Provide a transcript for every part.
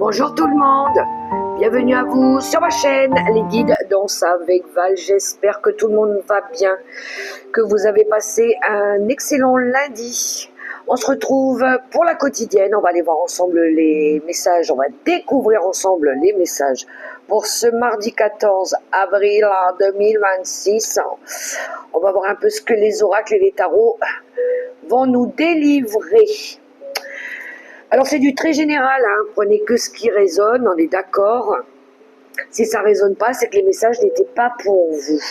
Bonjour tout le monde, bienvenue à vous sur ma chaîne Les Guides Danse avec Val. J'espère que tout le monde va bien, que vous avez passé un excellent lundi. On se retrouve pour la quotidienne, on va aller voir ensemble les messages, on va découvrir ensemble les messages pour ce mardi 14 avril 2026. On va voir un peu ce que les oracles et les tarots vont nous délivrer. Alors c'est du très général, hein. Prenez que ce qui résonne, on est d'accord. Si ça ne résonne pas, c'est que les messages n'étaient pas pour vous.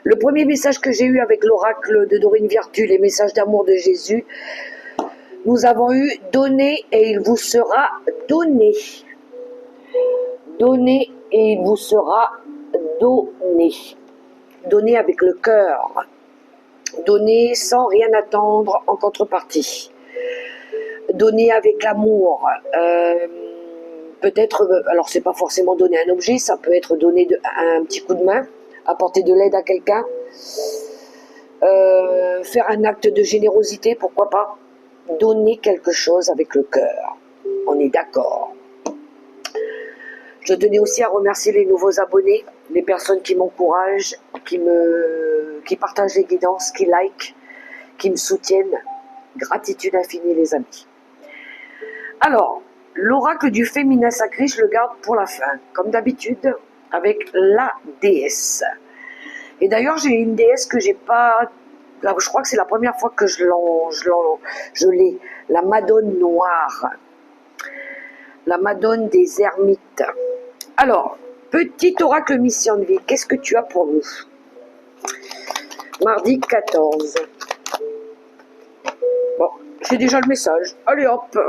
Le premier message que j'ai eu avec l'oracle de Dorine Virtue, les messages d'amour de Jésus, nous avons eu « Donnez et il vous sera donné ». Donnez et il vous sera donné. Donnez avec le cœur. Donnez sans rien attendre en contrepartie. Donner avec l'amour, peut-être, alors c'est pas forcément donner un objet, ça peut être donner un petit coup de main, apporter de l'aide à quelqu'un, faire un acte de générosité, pourquoi pas, donner quelque chose avec le cœur, on est d'accord. Je tenais aussi à remercier les nouveaux abonnés, les personnes qui m'encouragent, qui partagent les guidances, qui like, qui me soutiennent, gratitude infinie les amis. Alors, l'oracle du féminin sacré, je le garde pour la fin, comme d'habitude, avec la déesse. Et d'ailleurs, j'ai une déesse que j'ai pas... Je crois que c'est la première fois que je l'ai, la Madone noire. La Madone des ermites. Alors, petit oracle mission de vie, qu'est-ce que tu as pour nous? Mardi 14. Bon, j'ai déjà le message. Allez hop.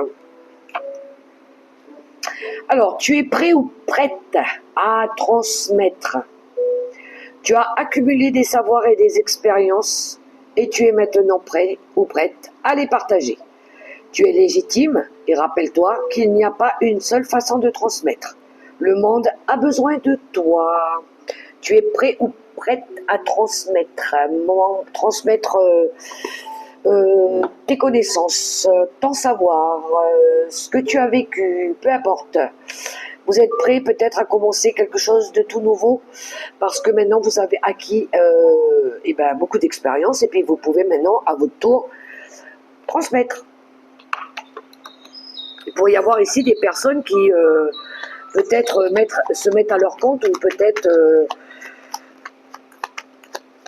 Alors, tu es prêt ou prête à transmettre. Tu as accumulé des savoirs et des expériences et tu es maintenant prêt ou prête à les partager. Tu es légitime et rappelle-toi qu'il n'y a pas une seule façon de transmettre. Le monde a besoin de toi. Tu es prêt ou prête à transmettre. Transmettre tes connaissances, ton savoir, ce que tu as vécu, peu importe. Vous êtes prêt peut-être à commencer quelque chose de tout nouveau parce que maintenant vous avez acquis beaucoup d'expérience et puis vous pouvez maintenant à votre tour transmettre. Il pourrait y avoir ici des personnes qui peut-être se mettent à leur compte ou peut-être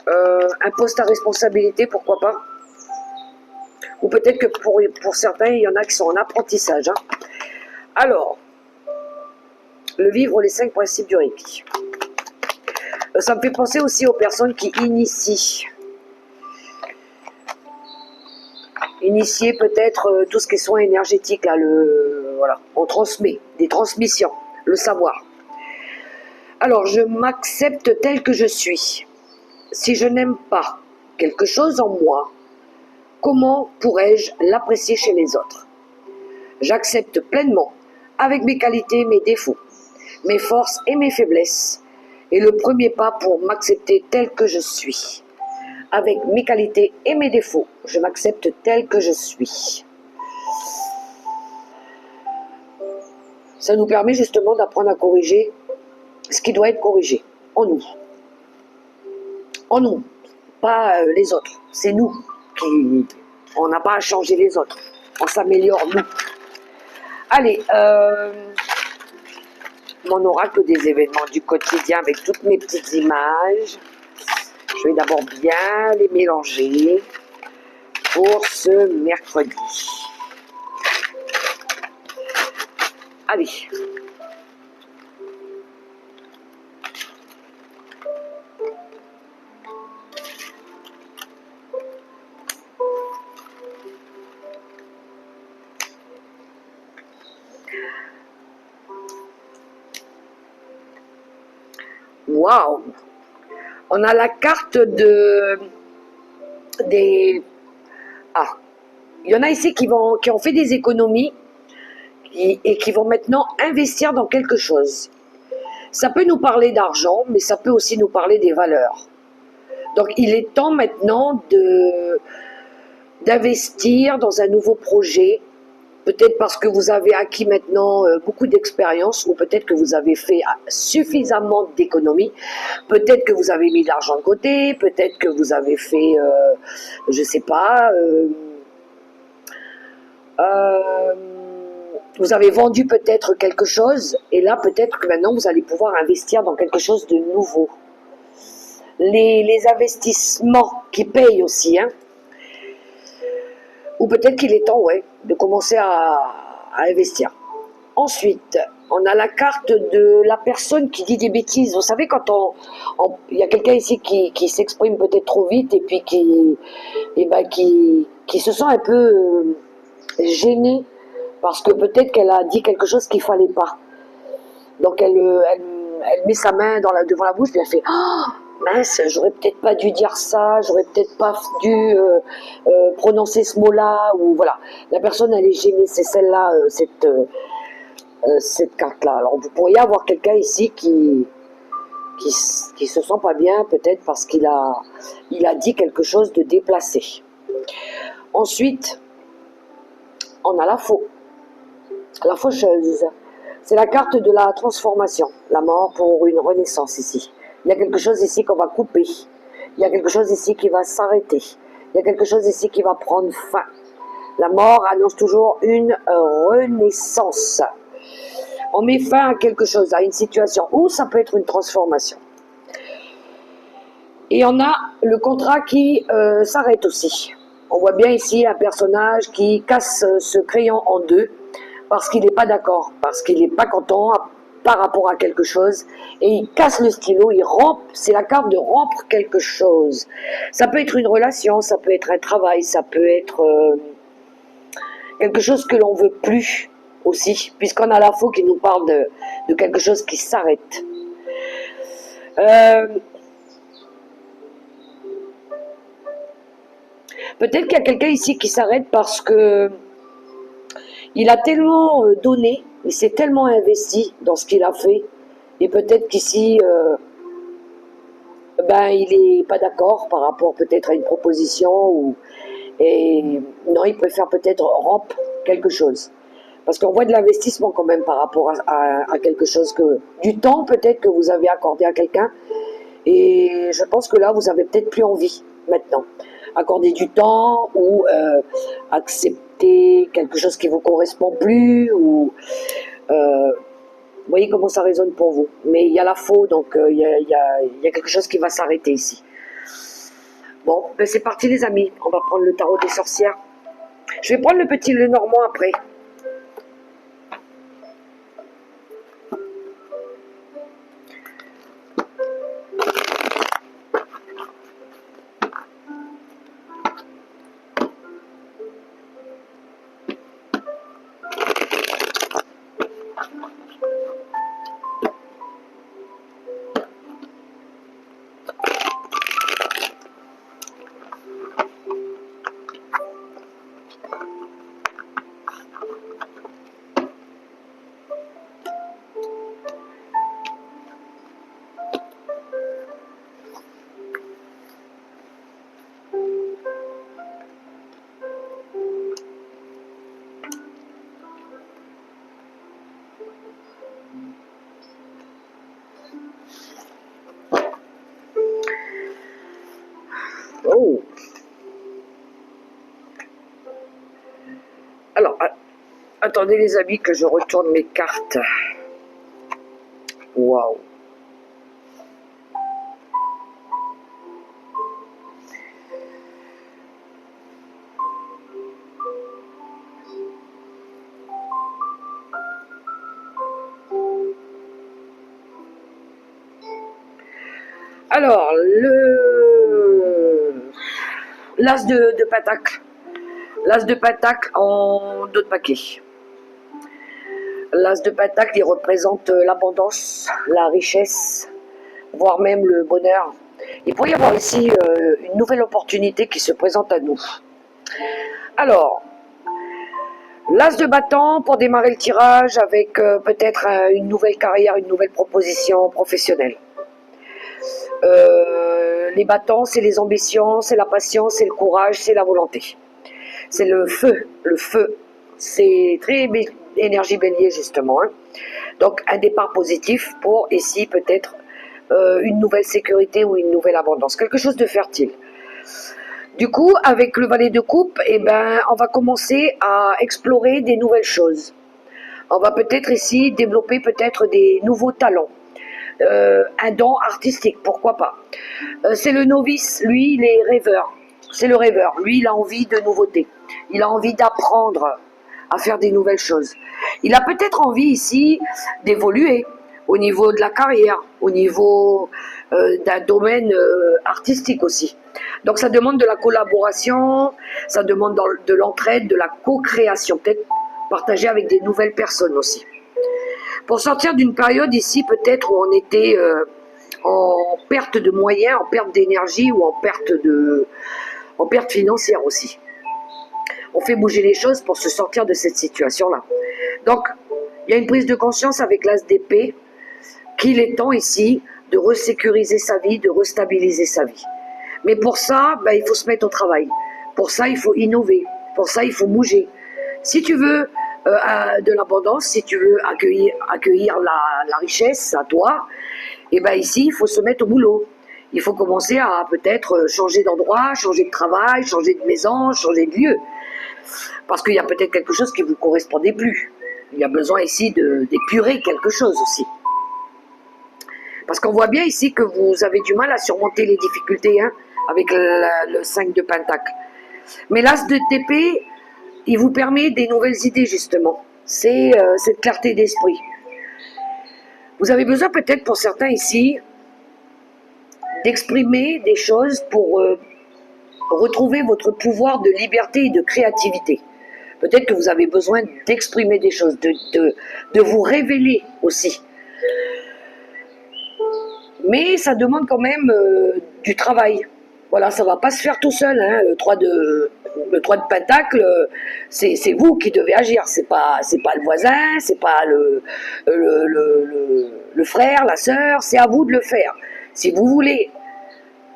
un poste à responsabilité, pourquoi pas. Ou peut-être que pour certains, il y en a qui sont en apprentissage. Hein. Alors, le vivre les 5 principes du Reiki. Ça me fait penser aussi aux personnes qui initient. Initier peut-être tout ce qui est soins énergétiques. Là, voilà, on transmet, des transmissions, le savoir. Alors, je m'accepte tel que je suis. Si je n'aime pas quelque chose en moi, comment pourrais-je l'apprécier chez les autres? J'accepte pleinement, avec mes qualités et mes défauts, mes forces et mes faiblesses, et le premier pas pour m'accepter tel que je suis. Avec mes qualités et mes défauts, je m'accepte tel que je suis. Ça nous permet justement d'apprendre à corriger ce qui doit être corrigé, en nous. En nous, pas les autres, c'est nous qui... On n'a pas à changer les autres, on s'améliore nous. Allez, mon oracle des événements du quotidien avec toutes mes petites images. Je vais d'abord bien les mélanger pour ce mercredi. Allez. Waouh! On a la carte des... Ah, il y en a ici qui ont fait des économies et qui vont maintenant investir dans quelque chose. Ça peut nous parler d'argent, mais ça peut aussi nous parler des valeurs. Donc il est temps maintenant d'investir dans un nouveau projet, Peut-être parce que vous avez acquis maintenant beaucoup d'expérience, ou peut-être que vous avez fait suffisamment d'économies, peut-être que vous avez mis de l'argent de côté, peut-être que vous avez fait, je sais pas, euh, vous avez vendu peut-être quelque chose, et là peut-être que maintenant vous allez pouvoir investir dans quelque chose de nouveau. Les investissements qui payent aussi, hein. Ou peut-être qu'il est temps, ouais, de commencer à investir. Ensuite, on a la carte de la personne qui dit des bêtises. Vous savez, quand il y a quelqu'un ici qui s'exprime peut-être trop vite et puis qui se sent un peu gênée parce que peut-être qu'elle a dit quelque chose qu'il fallait pas. Donc elle met sa main devant la bouche et elle fait mince, j'aurais peut-être pas dû dire ça, j'aurais peut-être pas dû prononcer ce mot-là, ou voilà. La personne, elle est gênée, c'est celle-là, cette carte-là. Alors vous pourriez avoir quelqu'un ici qui se sent pas bien, peut-être parce qu'il a dit quelque chose de déplacé. Ensuite, on a la faucheuse. C'est la carte de la transformation, la mort pour une renaissance ici. Il y a quelque chose ici qu'on va couper. Il y a quelque chose ici qui va s'arrêter. Il y a quelque chose ici qui va prendre fin. La mort annonce toujours une renaissance. On met fin à quelque chose, à une situation, ou ça peut être une transformation. Et on a le contrat qui s'arrête aussi. On voit bien ici un personnage qui casse ce crayon en deux parce qu'il n'est pas d'accord, parce qu'il n'est pas content par rapport à quelque chose, et il casse le stylo, il rompt, c'est la carte de rompre quelque chose. Ça peut être une relation, ça peut être un travail, ça peut être quelque chose que l'on veut plus aussi, puisqu'on a la faux qui nous parle de quelque chose qui s'arrête. Peut-être qu'il y a quelqu'un ici qui s'arrête parce que il a tellement donné, il s'est tellement investi dans ce qu'il a fait, et peut-être qu'ici, il n'est pas d'accord par rapport peut-être à une proposition, et non, il préfère peut-être rompre quelque chose. Parce qu'on voit de l'investissement quand même par rapport à quelque chose, du temps peut-être que vous avez accordé à quelqu'un, et je pense que là, vous avez peut-être plus envie maintenant. Accorder du temps, ou accepter quelque chose qui ne vous correspond plus, ou vous voyez comment ça résonne pour vous. Mais il y a la faux, donc il y a quelque chose qui va s'arrêter ici. Bon, ben c'est parti les amis, on va prendre le tarot des sorcières. Je vais prendre le normand après. Oh. Alors, attendez les amis que je retourne mes cartes. Waouh. Alors, l'as de pentacle. L'as de pentacle en dos de paquet. L'as de pentacle, il représente l'abondance, la richesse, voire même le bonheur. Il pourrait y avoir ici une nouvelle opportunité qui se présente à nous. Alors, l'as de bâton pour démarrer le tirage avec peut-être une nouvelle carrière, une nouvelle proposition professionnelle. Les bâtons, c'est les ambitions, c'est la passion, c'est le courage, c'est la volonté. C'est le feu, C'est très énergie bélier justement. Hein. Donc un départ positif pour ici peut-être une nouvelle sécurité ou une nouvelle abondance, quelque chose de fertile. Du coup, avec le valet de coupe, eh ben, on va commencer à explorer des nouvelles choses. On va peut-être ici développer peut-être des nouveaux talents. Un don artistique, pourquoi pas. C'est le novice, lui, il est rêveur. C'est le rêveur. Lui, il a envie de nouveautés. Il a envie d'apprendre à faire des nouvelles choses. Il a peut-être envie ici d'évoluer au niveau de la carrière, au niveau d'un domaine artistique aussi. Donc ça demande de la collaboration, ça demande de l'entraide, de la co-création, peut-être partager avec des nouvelles personnes aussi. Pour sortir d'une période ici peut-être où on était en perte de moyens, en perte d'énergie ou en perte financière aussi. On fait bouger les choses pour se sortir de cette situation-là. Donc, il y a une prise de conscience avec l'as d'épée qu'il est temps ici de resécuriser sa vie, de restabiliser sa vie. Mais pour ça, ben, il faut se mettre au travail. Pour ça, il faut innover. Pour ça, il faut bouger. Si tu veux de l'abondance, si tu veux accueillir la richesse à toi, et ben ici, il faut se mettre au boulot. Il faut commencer à peut-être changer d'endroit, changer de travail, changer de maison, changer de lieu. Parce qu'il y a peut-être quelque chose qui ne vous correspondait plus. Il y a besoin ici d'épurer quelque chose aussi. Parce qu'on voit bien ici que vous avez du mal à surmonter les difficultés hein, avec le 5 de Pentacle. Mais l'as d'épée, il vous permet des nouvelles idées justement. C'est cette clarté d'esprit. Vous avez besoin peut-être pour certains ici d'exprimer des choses pour retrouver votre pouvoir de liberté et de créativité. Peut-être que vous avez besoin d'exprimer des choses, de vous révéler aussi. Mais ça demande quand même du travail. Voilà, ça ne va pas se faire tout seul. Hein. Le 3 de Pentacle, c'est vous qui devez agir. C'est pas le voisin, c'est pas le frère, la sœur. C'est à vous de le faire. Si vous voulez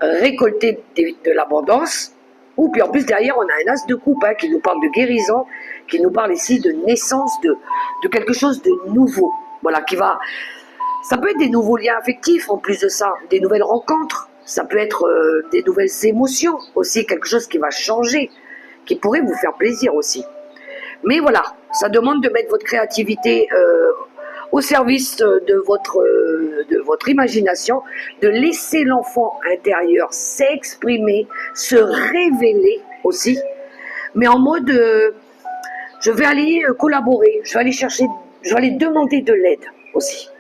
récolter de l'abondance, ou puis en plus derrière on a un as de coupe hein, qui nous parle de guérison, qui nous parle ici de naissance de quelque chose de nouveau. Voilà, qui va... Ça peut être des nouveaux liens affectifs en plus de ça, des nouvelles rencontres, ça peut être des nouvelles émotions aussi, quelque chose qui va changer, qui pourrait vous faire plaisir aussi. Mais voilà, ça demande de mettre votre créativité au service de votre imagination, de laisser l'enfant intérieur s'exprimer, se révéler aussi, mais en mode je vais aller collaborer, je vais aller demander de l'aide aussi.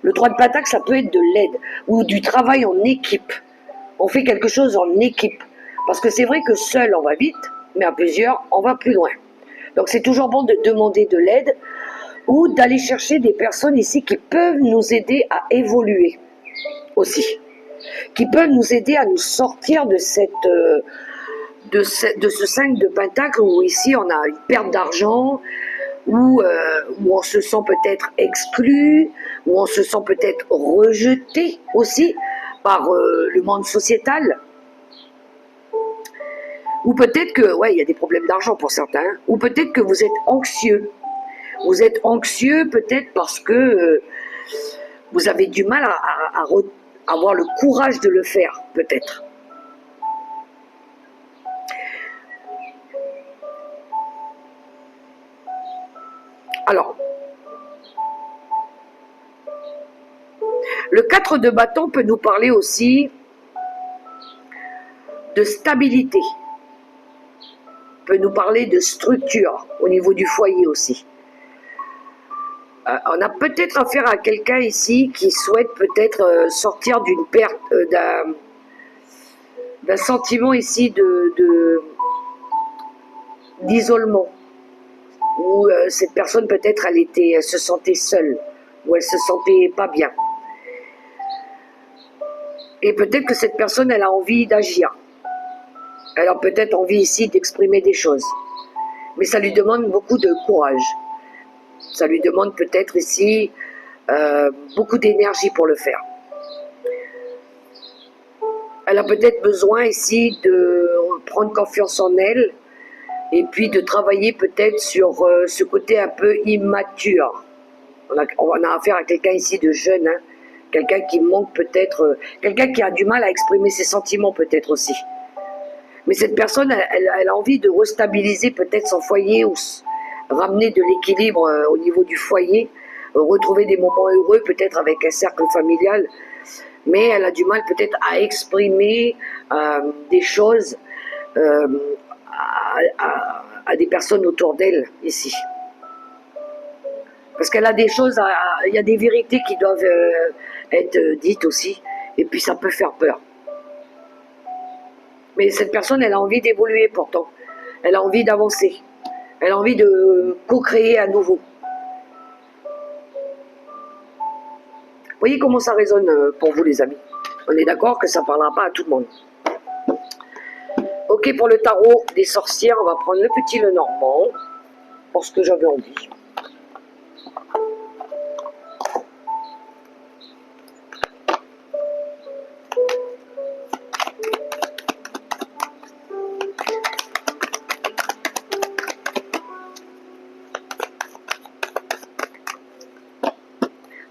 Le 3 de Pentacle, ça peut être de l'aide ou du travail en équipe. On fait quelque chose en équipe. Parce que c'est vrai que seul, on va vite, mais à plusieurs, on va plus loin. Donc c'est toujours bon de demander de l'aide ou d'aller chercher des personnes ici qui peuvent nous aider à évoluer aussi. Qui peuvent nous aider à nous sortir de ce 5 de Pentacle où ici on a une perte d'argent, où on se sent peut-être exclu, où on se sent peut-être rejeté aussi par le monde sociétal. Ou peut-être que, ouais, il y a des problèmes d'argent pour certains, ou peut-être que vous êtes anxieux. Vous êtes anxieux peut-être parce que vous avez du mal à avoir le courage de le faire, peut-être. Alors, le 4 de bâton peut nous parler aussi de stabilité, peut nous parler de structure au niveau du foyer aussi. On a peut-être affaire à quelqu'un ici qui souhaite peut-être sortir d'une perte, d'un sentiment ici d'isolement, où cette personne peut-être elle se sentait seule, où elle se sentait pas bien. Et peut-être que cette personne elle a envie d'agir. Elle a peut-être envie ici d'exprimer des choses. Mais ça lui demande beaucoup de courage. Ça lui demande peut-être ici beaucoup d'énergie pour le faire. Elle a peut-être besoin ici de prendre confiance en elle, Et puis de travailler peut-être sur ce côté un peu immature. On a affaire à quelqu'un ici de jeune, hein, quelqu'un qui manque peut-être, quelqu'un qui a du mal à exprimer ses sentiments peut-être aussi. Mais cette personne, elle a envie de restabiliser peut-être son foyer ou ramener de l'équilibre au niveau du foyer, retrouver des moments heureux peut-être avec un cercle familial. Mais elle a du mal peut-être à exprimer des choses à des personnes autour d'elle ici. Parce qu'elle a des choses, il y a des vérités qui doivent être dites aussi, et puis ça peut faire peur. Mais cette personne, elle a envie d'évoluer pourtant, elle a envie d'avancer, elle a envie de co-créer à nouveau. Vous voyez comment ça résonne pour vous les amis? On est d'accord que ça ne parlera pas à tout le monde. Ok, pour le tarot des sorcières, on va prendre le petit Lenormand, pour ce que j'avais envie.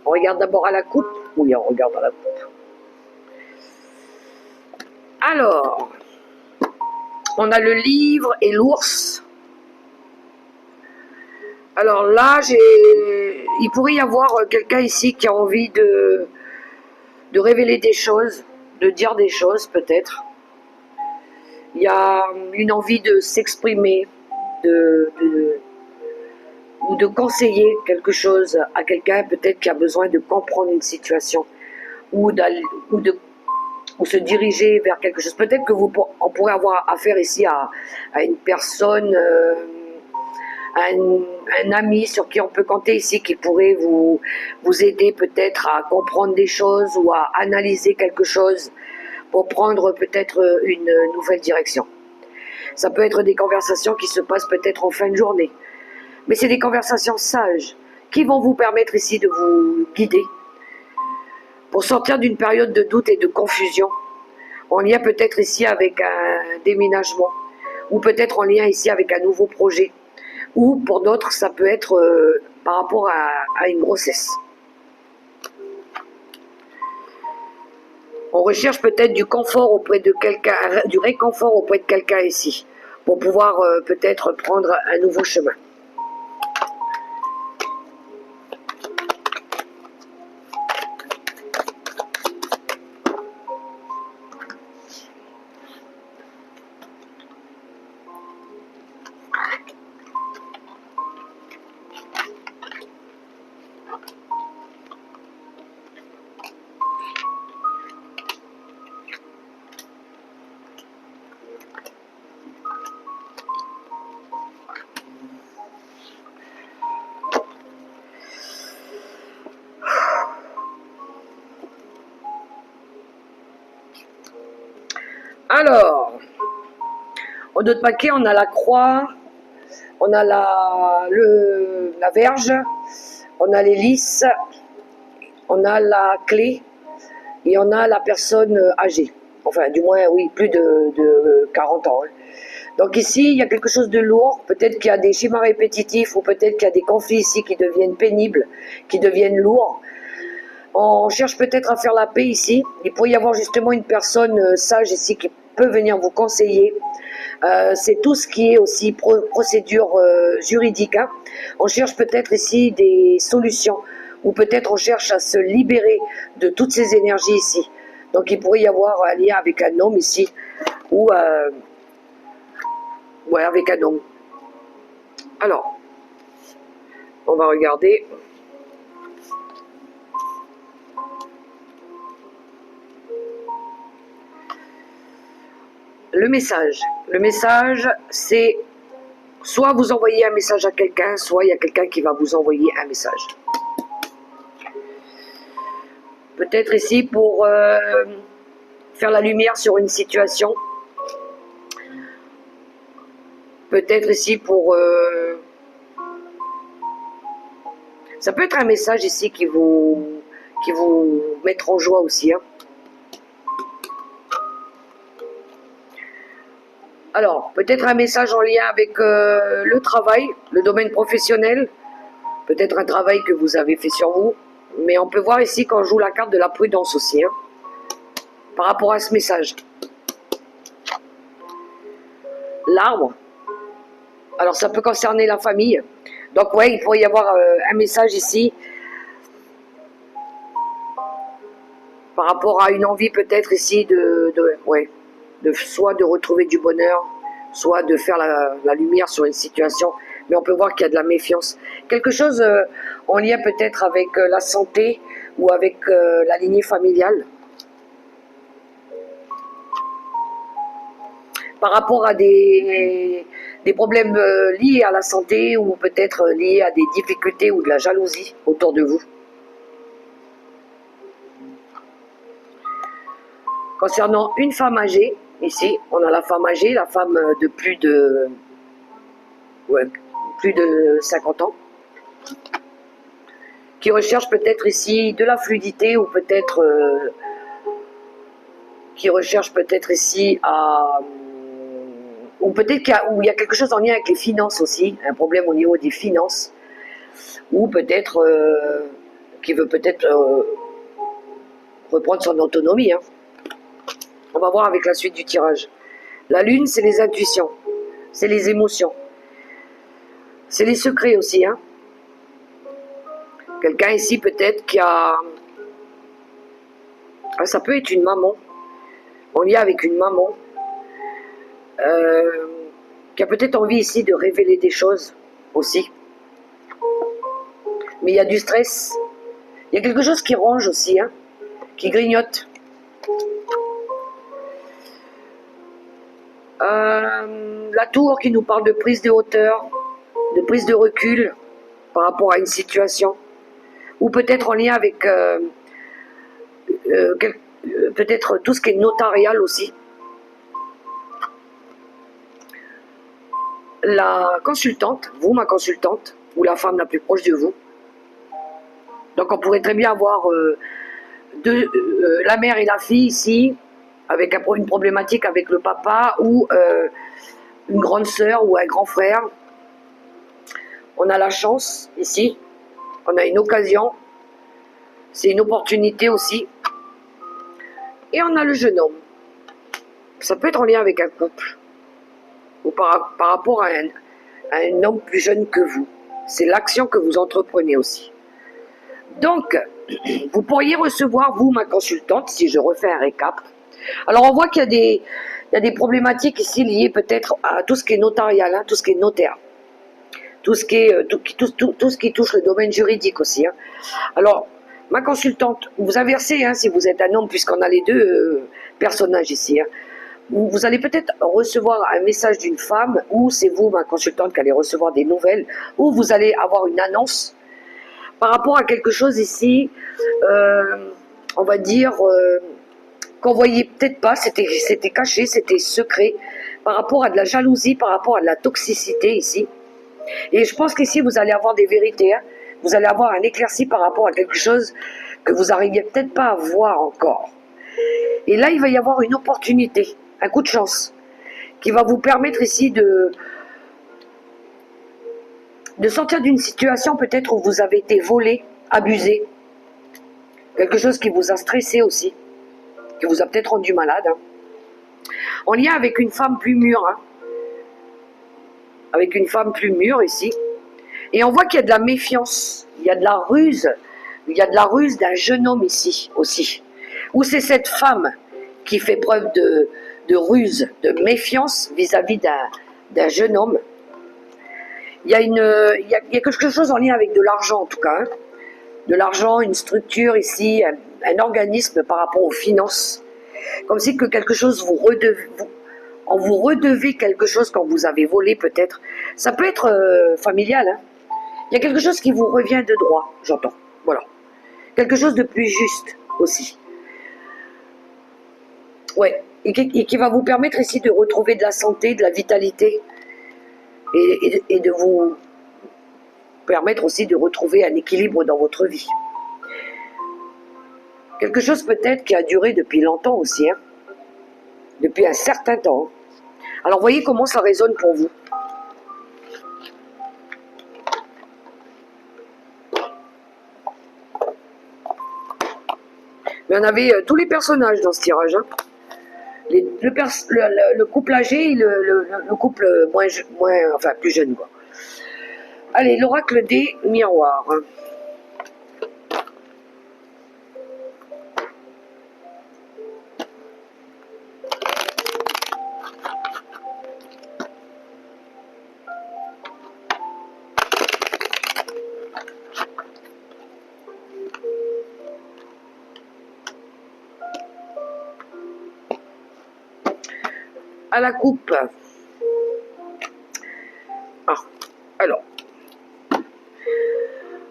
On regarde d'abord à la coupe. Oui, on regarde à la coupe. Alors, on a le livre et l'ours. Alors là, il pourrait y avoir quelqu'un ici qui a envie de révéler des choses, de dire des choses peut-être. Il y a une envie de s'exprimer, ou de conseiller quelque chose à quelqu'un peut-être qui a besoin de comprendre une situation ou se diriger vers quelque chose. Peut-être que on pourrait avoir affaire ici à une personne, un ami sur qui on peut compter ici, qui pourrait vous aider peut-être à comprendre des choses ou à analyser quelque chose pour prendre peut-être une nouvelle direction. Ça peut être des conversations qui se passent peut-être en fin de journée. Mais c'est des conversations sages qui vont vous permettre ici de vous guider pour sortir d'une période de doute et de confusion, en lien peut-être ici avec un déménagement, ou peut-être en lien ici avec un nouveau projet, ou pour d'autres ça peut être par rapport à une grossesse. On recherche peut-être du confort auprès de quelqu'un, du réconfort auprès de quelqu'un ici, pour pouvoir peut-être prendre un nouveau chemin. Alors, en d'autres paquets, on a la croix, on a la verge, on a l'hélice, on a la clé et on a la personne âgée. Enfin, du moins, oui, plus de 40 ans. Hein. Donc ici, il y a quelque chose de lourd. Peut-être qu'il y a des schémas répétitifs ou peut-être qu'il y a des conflits ici qui deviennent pénibles, qui deviennent lourds. On cherche peut-être à faire la paix ici. Il pourrait y avoir justement une personne sage ici qui peut venir vous conseiller. C'est tout ce qui est aussi procédure juridique. Hein. On cherche peut-être ici des solutions ou peut-être on cherche à se libérer de toutes ces énergies ici. Donc il pourrait y avoir un lien avec un homme ici ou ouais, avec un homme. Alors, on va regarder. Le message, c'est soit vous envoyez un message à quelqu'un, soit il y a quelqu'un qui va vous envoyer un message. Peut-être ici pour faire la lumière sur une situation. Peut-être ici pour... ça peut être un message ici qui vous mettra en joie aussi. Hein. Alors, peut-être un message en lien avec le travail, le domaine professionnel, peut-être un travail que vous avez fait sur vous, mais on peut voir ici qu'on joue la carte de la prudence aussi, hein, par rapport à ce message. L'arbre, alors ça peut concerner la famille, donc ouais, il pourrait y avoir un message ici, par rapport à une envie peut-être ici de soit de retrouver du bonheur, soit de faire la lumière sur une situation, mais on peut voir qu'il y a de la méfiance. Quelque chose en lien peut-être avec la santé ou avec la lignée familiale. Par rapport à des problèmes liés à la santé ou peut-être liés à des difficultés ou de la jalousie autour de vous. Concernant une femme âgée, ici, on a la femme âgée, la femme de plus de 50 ans, qui recherche peut-être ici de la fluidité ou peut-être qui recherche peut-être ici ou peut-être qu'il y a quelque chose en lien avec les finances aussi, un problème au niveau des finances, ou peut-être qui veut peut-être reprendre son autonomie, hein. On va voir avec la suite du tirage. La lune, c'est les intuitions, c'est les émotions, c'est les secrets aussi, hein. Quelqu'un ici peut-être qui a... ça peut être une maman, en lien avec une maman, qui a peut-être envie ici de révéler des choses aussi. Mais il y a du stress, il y a quelque chose qui ronge aussi, hein, qui grignote. La tour qui nous parle de prise de hauteur, de prise de recul par rapport à une situation, ou peut-être en lien avec peut-être tout ce qui est notarial aussi. La consultante, vous ma consultante, ou la femme la plus proche de vous. Donc on pourrait très bien avoir la mère et la fille ici, avec une problématique avec le papa, ou une grande sœur ou un grand frère. On a la chance ici, on a une occasion, c'est une opportunité aussi. Et on a le jeune homme. Ça peut être en lien avec un couple, ou par rapport à un homme plus jeune que vous. C'est l'action que vous entreprenez aussi. Donc, vous pourriez recevoir, vous, ma consultante, si je refais un récap. Alors, on voit qu'il y a des problématiques ici liées peut-être à tout ce qui est notarial, hein, tout ce qui est notaire, tout ce qui est, tout ce qui touche le domaine juridique aussi, hein. Alors, ma consultante, vous inversez, hein, si vous êtes un homme, puisqu'on a les deux personnages ici, hein. Vous allez peut-être recevoir un message d'une femme, ou c'est vous, ma consultante, qui allez recevoir des nouvelles, ou vous allez avoir une annonce par rapport à quelque chose ici, on va dire, qu'on voyait peut-être pas, c'était caché, c'était secret, par rapport à de la jalousie, par rapport à de la toxicité ici. Et je pense qu'ici, vous allez avoir des vérités, hein. Vous allez avoir un éclairci par rapport à quelque chose que vous n'arriviez peut-être pas à voir encore. Et là, il va y avoir une opportunité, un coup de chance, qui va vous permettre ici de sortir d'une situation peut-être où vous avez été volé, abusé, quelque chose qui vous a stressé aussi, qui vous a peut-être rendu malade, hein. En lien avec une femme plus mûre, hein. Avec une femme plus mûre ici, et on voit qu'il y a de la méfiance, il y a de la ruse, il y a de la ruse d'un jeune homme ici aussi, où c'est cette femme qui fait preuve de ruse, de méfiance vis-à-vis d'un jeune homme. Il y a quelque chose en lien avec de l'argent en tout cas, hein. De l'argent, une structure ici, un organisme par rapport aux finances, comme si que quelque chose vous redevez quelque chose quand vous avez volé peut-être. Ça peut être familial, hein. Il y a quelque chose qui vous revient de droit, j'entends. Voilà. Quelque chose de plus juste aussi. Ouais. Et qui va vous permettre ici de retrouver de la santé, de la vitalité. Et de vous permettre aussi de retrouver un équilibre dans votre vie. Quelque chose peut-être qui a duré depuis longtemps aussi, hein. Depuis un certain temps. Alors voyez comment ça résonne pour vous. Mais on avait tous les personnages dans ce tirage. Hein. Le couple âgé et le couple enfin plus jeune. Quoi. Allez, l'oracle des miroirs. À la coupe. Ah, alors.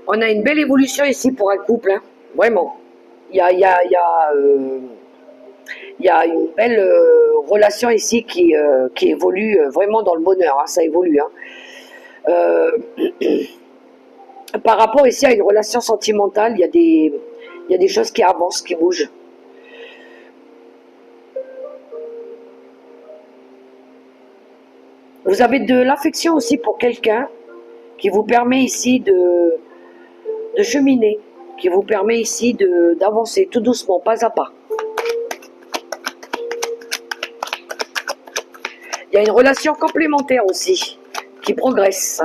On a une belle évolution ici pour un couple, hein. Vraiment. Il y a une belle relation ici qui évolue vraiment dans le bonheur, hein, ça évolue. Hein. Par rapport ici à une relation sentimentale, il y a des choses qui avancent, qui bougent. Vous avez de l'affection aussi pour quelqu'un qui vous permet ici de cheminer, qui vous permet ici d'avancer tout doucement, pas à pas. Il y a une relation complémentaire aussi, qui progresse.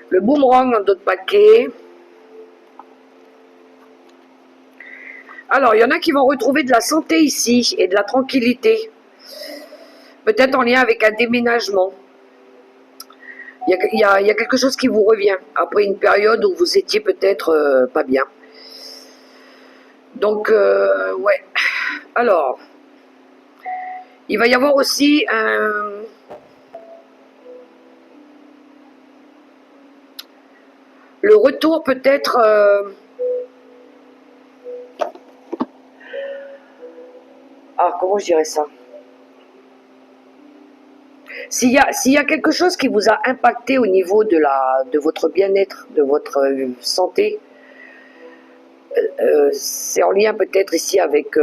Le boomerang dans d'autres paquets. Alors, il y en a qui vont retrouver de la santé ici et de la tranquillité. Peut-être en lien avec un déménagement. Il y a quelque chose qui vous revient après une période où vous étiez peut-être pas bien. Donc, ouais. Alors, il va y avoir aussi le retour peut-être comment je dirais ça, s'il y a quelque chose qui vous a impacté au niveau de votre bien-être, de votre santé, c'est en lien peut-être ici avec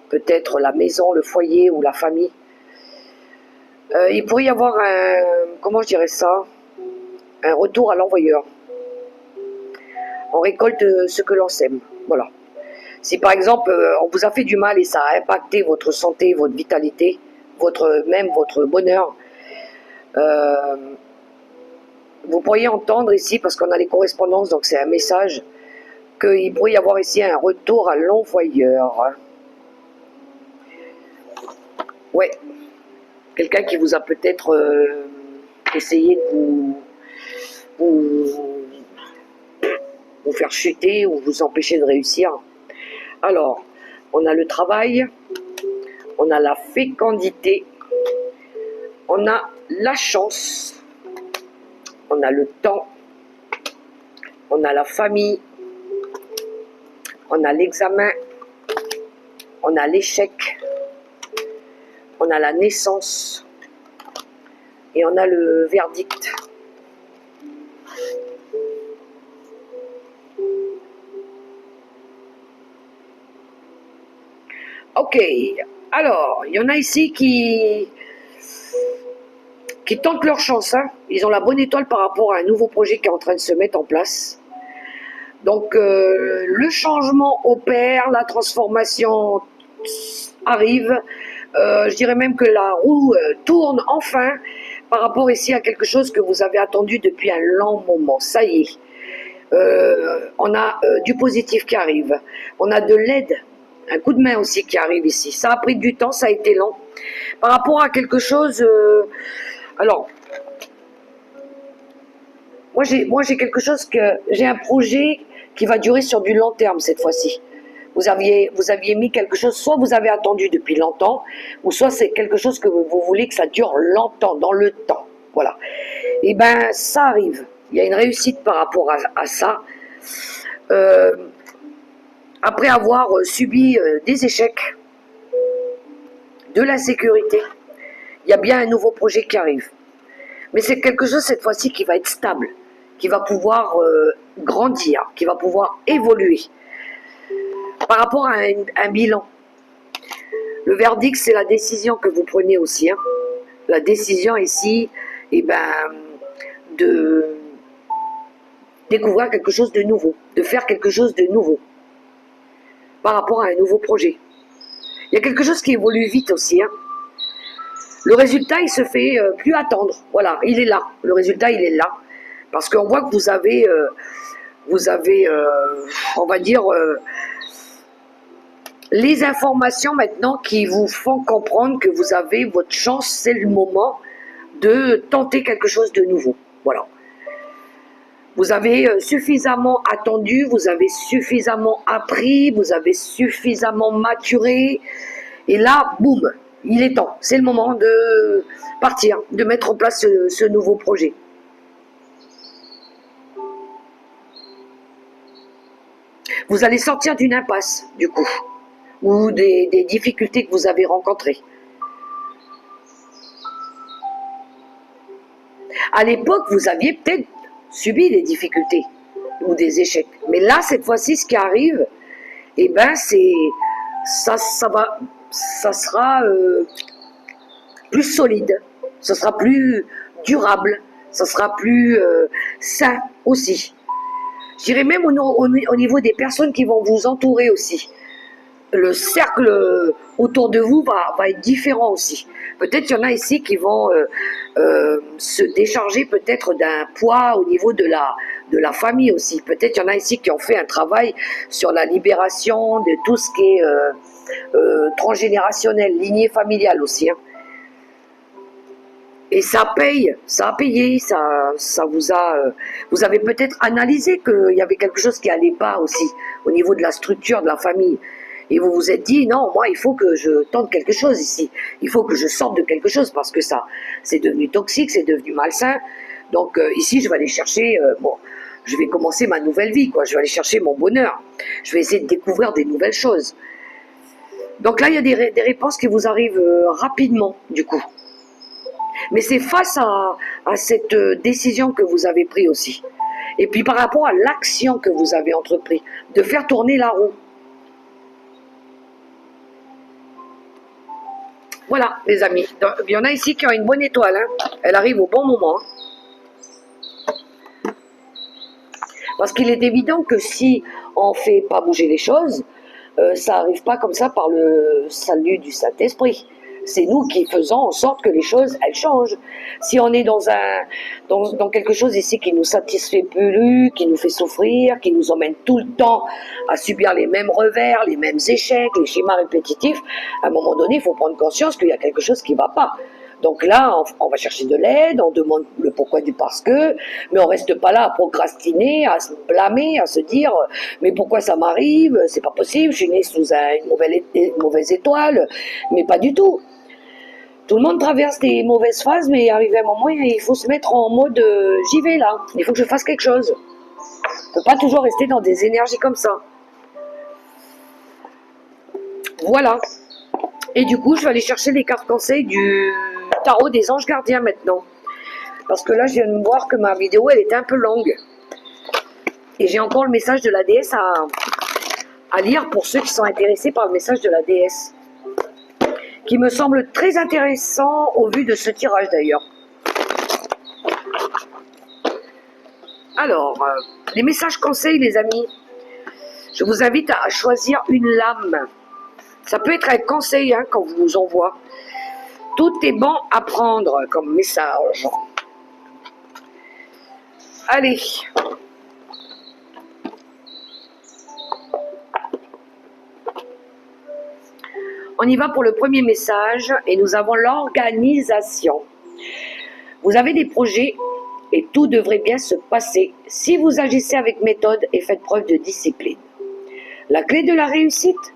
peut-être la maison, le foyer ou la famille. Il pourrait y avoir comment je dirais ça, un retour à l'envoyeur. On récolte ce que l'on sème. Voilà. Si par exemple on vous a fait du mal et ça a impacté votre santé, votre vitalité, même votre bonheur, vous pourriez entendre ici, parce qu'on a les correspondances, donc c'est un message, qu'il pourrait y avoir ici un retour à l'envoyeur. Ouais. Quelqu'un qui vous a peut-être essayé de vous faire chuter ou vous empêcher de réussir. Alors, on a le travail, on a la fécondité, on a la chance, on a le temps, on a la famille, on a l'examen, on a l'échec, on a la naissance et on a le verdict. Ok, alors, il y en a ici qui tentent leur chance. Hein. Ils ont la bonne étoile par rapport à un nouveau projet qui est en train de se mettre en place. Donc, le changement opère, la transformation arrive. Je dirais même que la roue tourne enfin par rapport ici à quelque chose que vous avez attendu depuis un long moment. Ça y est. On a du positif qui arrive. On a de l'aide. Un coup de main aussi qui arrive ici. Ça a pris du temps, ça a été long. Par rapport à quelque chose... alors, moi j'ai quelque chose que... J'ai un projet qui va durer sur du long terme cette fois-ci. Vous aviez mis quelque chose, soit vous avez attendu depuis longtemps, ou soit c'est quelque chose que vous voulez que ça dure longtemps, dans le temps. Voilà. Et ben, ça arrive. Il y a une réussite par rapport à ça. après avoir subi des échecs, de l'insécurité, il y a bien un nouveau projet qui arrive. Mais c'est quelque chose cette fois-ci qui va être stable, qui va pouvoir grandir, qui va pouvoir évoluer. Par rapport à un bilan, le verdict, c'est la décision que vous prenez aussi. Hein. La décision ici, eh ben, de découvrir quelque chose de nouveau, de faire quelque chose de nouveau par rapport à un nouveau projet. Il y a quelque chose qui évolue vite aussi. Hein. Le résultat, il se fait plus attendre. Voilà, il est là. Le résultat, il est là. Parce qu'on voit que vous avez on va dire, les informations maintenant qui vous font comprendre que vous avez votre chance, c'est le moment de tenter quelque chose de nouveau. Voilà. Vous avez suffisamment attendu, vous avez suffisamment appris, vous avez suffisamment maturé. Et là, boum, il est temps. C'est le moment de partir, de mettre en place ce nouveau projet. Vous allez sortir d'une impasse, du coup, ou des difficultés que vous avez rencontrées. À l'époque, vous aviez peut-être subi des difficultés ou des échecs. Mais là, cette fois-ci, ce qui arrive, eh ben, ça sera plus solide, ça sera plus durable, ça sera plus sain aussi. Je dirais même au niveau des personnes qui vont vous entourer aussi. Le cercle autour de vous va être différent aussi. Peut-être qu'il y en a ici qui vont se décharger peut-être d'un poids au niveau de la famille aussi. Peut-être qu'il y en a ici qui ont fait un travail sur la libération de tout ce qui est transgénérationnel, lignée familiale aussi. Hein. Et ça paye, ça a payé, ça vous a... vous avez peut-être analysé qu'il y avait quelque chose qui n'allait pas aussi au niveau de la structure de la famille. Et vous vous êtes dit, non, moi, il faut que je tente quelque chose ici. Il faut que je sorte de quelque chose parce que ça, c'est devenu toxique, c'est devenu malsain. Donc ici, je vais aller chercher, je vais commencer ma nouvelle vie, quoi. Je vais aller chercher mon bonheur. Je vais essayer de découvrir des nouvelles choses. Donc là, il y a des réponses qui vous arrivent rapidement, du coup. Mais c'est face à cette décision que vous avez prise aussi. Et puis par rapport à l'action que vous avez entreprise, de faire tourner la roue. Voilà, les amis. Il y en a ici qui ont une bonne étoile. Hein. Elle arrive au bon moment. Parce qu'il est évident que si on ne fait pas bouger les choses, ça n'arrive pas comme ça par le salut du Saint-Esprit. C'est nous qui faisons en sorte que les choses, elles changent. Si on est dans quelque chose ici qui nous satisfait plus, qui nous fait souffrir, qui nous emmène tout le temps à subir les mêmes revers, les mêmes échecs, les schémas répétitifs, à un moment donné, il faut prendre conscience qu'il y a quelque chose qui ne va pas. Donc là, on va chercher de l'aide, on demande le pourquoi du parce que, mais on reste pas là à procrastiner, à se blâmer, à se dire mais pourquoi ça m'arrive, c'est pas possible, je suis né sous une mauvaise étoile, mais pas du tout. Tout le monde traverse des mauvaises phases, mais arrivé à un moment, il faut se mettre en mode j'y vais là, il faut que je fasse quelque chose. On ne peut pas toujours rester dans des énergies comme ça. Voilà. Et du coup, je vais aller chercher les cartes conseils du tarot des anges gardiens maintenant. Parce que là, je viens de voir que ma vidéo, elle était un peu longue. Et j'ai encore le message de la déesse à lire pour ceux qui sont intéressés par le message de la déesse. Qui me semble très intéressant au vu de ce tirage d'ailleurs. Alors, les messages conseils, les amis. Je vous invite à choisir une lame. Ça peut être un conseil hein, quand vous vous envoie. Tout est bon à prendre comme message. Allez. On y va pour le premier message et nous avons l'organisation. Vous avez des projets et tout devrait bien se passer si vous agissez avec méthode et faites preuve de discipline. La clé de la réussite,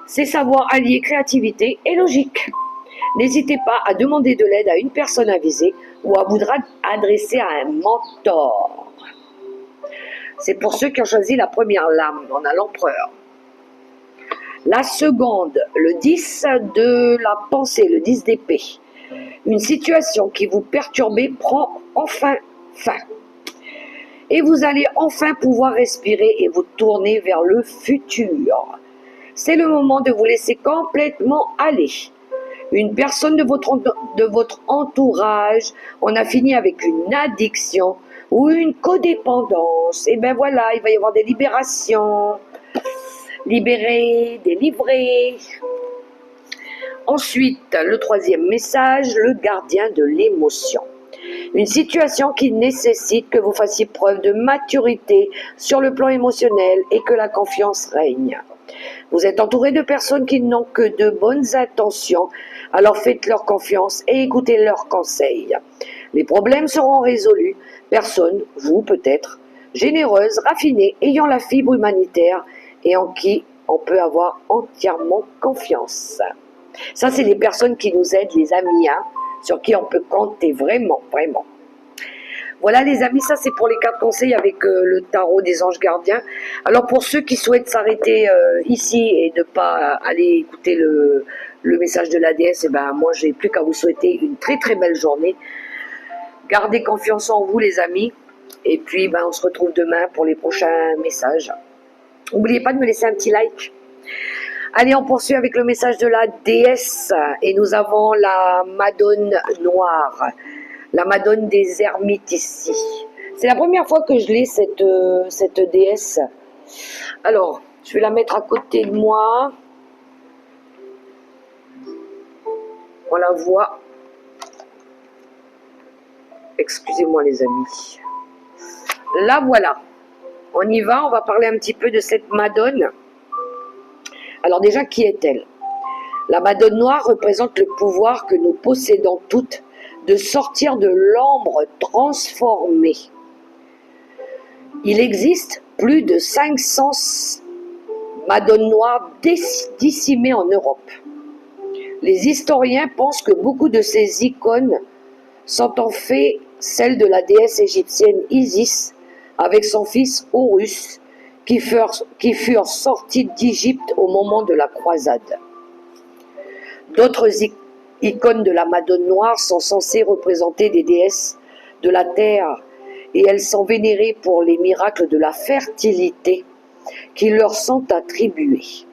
c'est savoir allier créativité et logique. N'hésitez pas à demander de l'aide à une personne avisée ou à vous adresser à un mentor. C'est pour ceux qui ont choisi la première lame. On a l'empereur. La seconde, le 10 de la pensée, le 10 d'épée. Une situation qui vous perturbait prend enfin fin. Et vous allez enfin pouvoir respirer et vous tourner vers le futur. C'est le moment de vous laisser complètement aller. Une personne de votre entourage en a fini avec une addiction ou une codépendance. Et ben voilà, il va y avoir des libérations. Libérer, délivrer. Ensuite, le troisième message, le gardien de l'émotion. Une situation qui nécessite que vous fassiez preuve de maturité sur le plan émotionnel et que la confiance règne. Vous êtes entouré de personnes qui n'ont que de bonnes intentions, alors faites-leur confiance et écoutez leurs conseils. Les problèmes seront résolus. Personne, vous peut-être, généreuse, raffinée, ayant la fibre humanitaire et en qui on peut avoir entièrement confiance. Ça, c'est les personnes qui nous aident, les amis, sur qui on peut compter vraiment, vraiment. Voilà les amis, ça c'est pour les 4 conseils avec le tarot des anges gardiens. Alors pour ceux qui souhaitent s'arrêter ici et ne pas aller écouter le message de la déesse, moi j'ai plus qu'à vous souhaiter une très très belle journée. Gardez confiance en vous les amis. Et puis on se retrouve demain pour les prochains messages. N'oubliez pas de me laisser un petit like. Allez, on poursuit avec le message de la déesse. Et nous avons la Madone noire. La Madone des ermites ici. C'est la première fois que je lis cette déesse. Alors, je vais la mettre à côté de moi. On la voit. Excusez-moi les amis. La voilà. On y va, on va parler un petit peu de cette Madone. Alors déjà, qui est-elle? La Madone noire représente le pouvoir que nous possédons toutes de sortir de l'ombre transformée. Il existe plus de 500 Madones noires disséminées en Europe. Les historiens pensent que beaucoup de ces icônes sont en fait celles de la déesse égyptienne Isis avec son fils Horus qui furent sortis d'Égypte au moment de la croisade. D'autres icônes de la Madone noire sont censées représenter des déesses de la terre et elles sont vénérées pour les miracles de la fertilité qui leur sont attribués.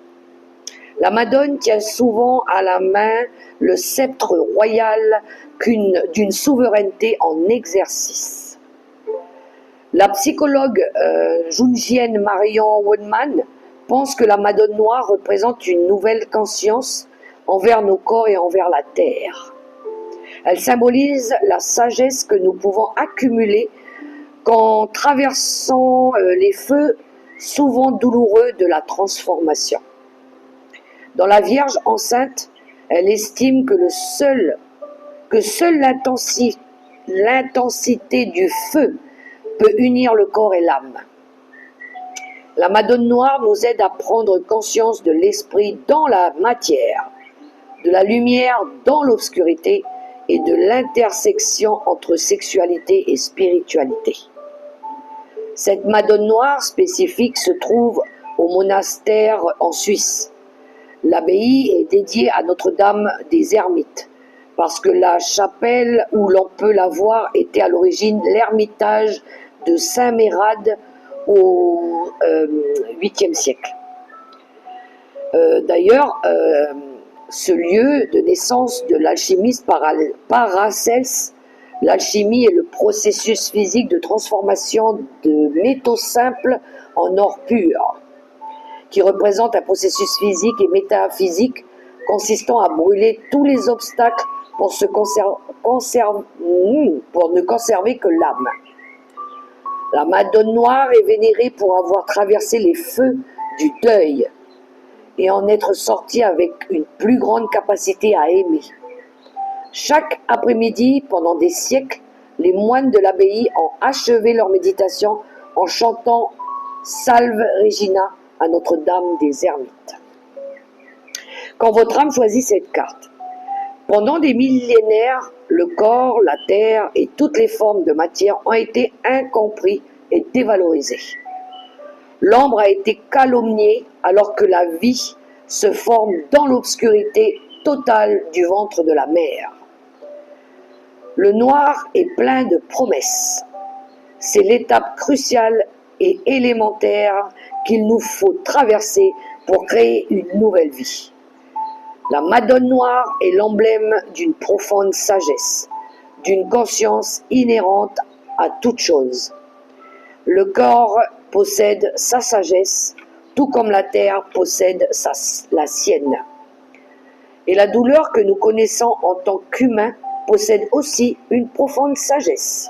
La Madone tient souvent à la main le sceptre royal d'une souveraineté en exercice. La psychologue jungienne Marion Woodman pense que la Madone noire représente une nouvelle conscience envers nos corps et envers la terre. Elle symbolise la sagesse que nous pouvons accumuler qu'en traversant les feux souvent douloureux de la transformation. Dans la Vierge enceinte, elle estime que seule l'intensité du feu peut unir le corps et l'âme. La Madone noire nous aide à prendre conscience de l'esprit dans la matière, de la lumière dans l'obscurité et de l'intersection entre sexualité et spiritualité. Cette Madone noire spécifique se trouve au monastère en Suisse. L'abbaye est dédiée à Notre-Dame des Ermites, parce que la chapelle où l'on peut la voir était à l'origine l'ermitage de Saint-Mérade au 8e siècle. D'ailleurs, ce lieu de naissance de l'alchimiste Paracelse, l'alchimie est le processus physique de transformation de métaux simples en or pur, qui représente un processus physique et métaphysique consistant à brûler tous les obstacles pour ne conserver que l'âme. La Madone noire est vénérée pour avoir traversé les feux du deuil et en être sortie avec une plus grande capacité à aimer. Chaque après-midi, pendant des siècles, les moines de l'abbaye ont achevé leur méditation en chantant « Salve Regina » à Notre-Dame des Ermites. Quand votre âme choisit cette carte, pendant des millénaires, le corps, la terre et toutes les formes de matière ont été incompris et dévalorisés. L'ombre a été calomniée alors que la vie se forme dans l'obscurité totale du ventre de la mer. Le noir est plein de promesses. C'est l'étape cruciale et élémentaire qu'il nous faut traverser pour créer une nouvelle vie. La Madone noire est l'emblème d'une profonde sagesse, d'une conscience inhérente à toute chose. Le corps possède sa sagesse, tout comme la terre possède la sienne. Et la douleur que nous connaissons en tant qu'humains possède aussi une profonde sagesse.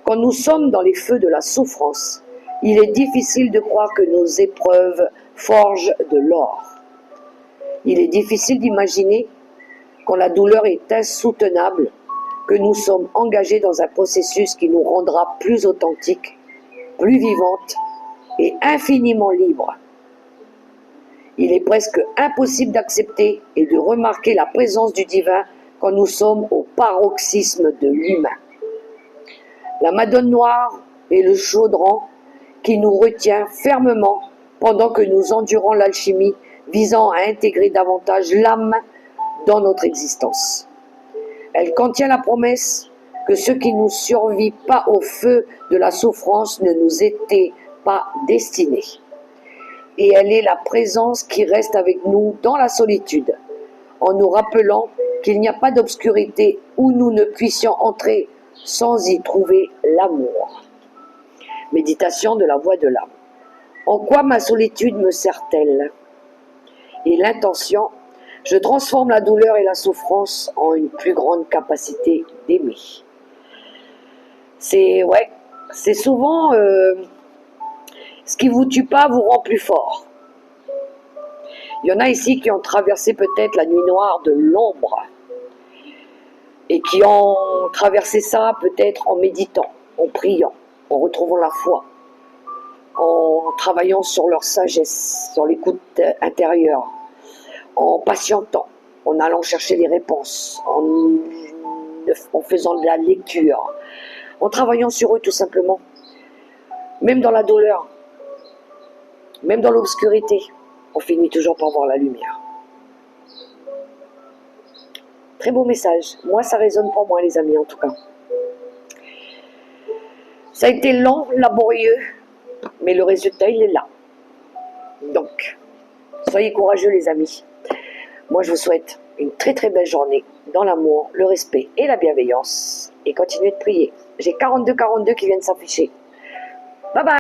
Quand nous sommes dans les feux de la souffrance, il est difficile de croire que nos épreuves forgent de l'or. Il est difficile d'imaginer, quand la douleur est insoutenable, que nous sommes engagés dans un processus qui nous rendra plus authentiques, plus vivantes et infiniment libres. Il est presque impossible d'accepter et de remarquer la présence du divin quand nous sommes au paroxysme de l'humain. La Madone noire est le chaudron qui nous retient fermement pendant que nous endurons l'alchimie visant à intégrer davantage l'âme dans notre existence. Elle contient la promesse que ce qui ne nous survit pas au feu de la souffrance ne nous était pas destiné. Et elle est la présence qui reste avec nous dans la solitude, en nous rappelant qu'il n'y a pas d'obscurité où nous ne puissions entrer sans y trouver l'amour. Méditation de la voix de l'âme. En quoi ma solitude me sert-elle? Et l'intention, je transforme la douleur et la souffrance en une plus grande capacité d'aimer. C'est souvent ce qui vous tue pas vous rend plus fort. Il y en a ici qui ont traversé peut-être la nuit noire de l'ombre et qui ont traversé ça peut-être en méditant, en priant, en retrouvant la foi, en travaillant sur leur sagesse, sur l'écoute intérieure, en patientant, en allant chercher les réponses, en faisant de la lecture, en travaillant sur eux tout simplement, même dans la douleur, même dans l'obscurité, on finit toujours par voir la lumière. Très beau message. Moi, ça résonne pour moi, les amis, en tout cas. Ça a été long, laborieux, mais le résultat, il est là. Donc, soyez courageux, les amis. Moi, je vous souhaite une très très belle journée dans l'amour, le respect et la bienveillance. Et continuez de prier. J'ai 42 qui viennent s'afficher. Bye bye.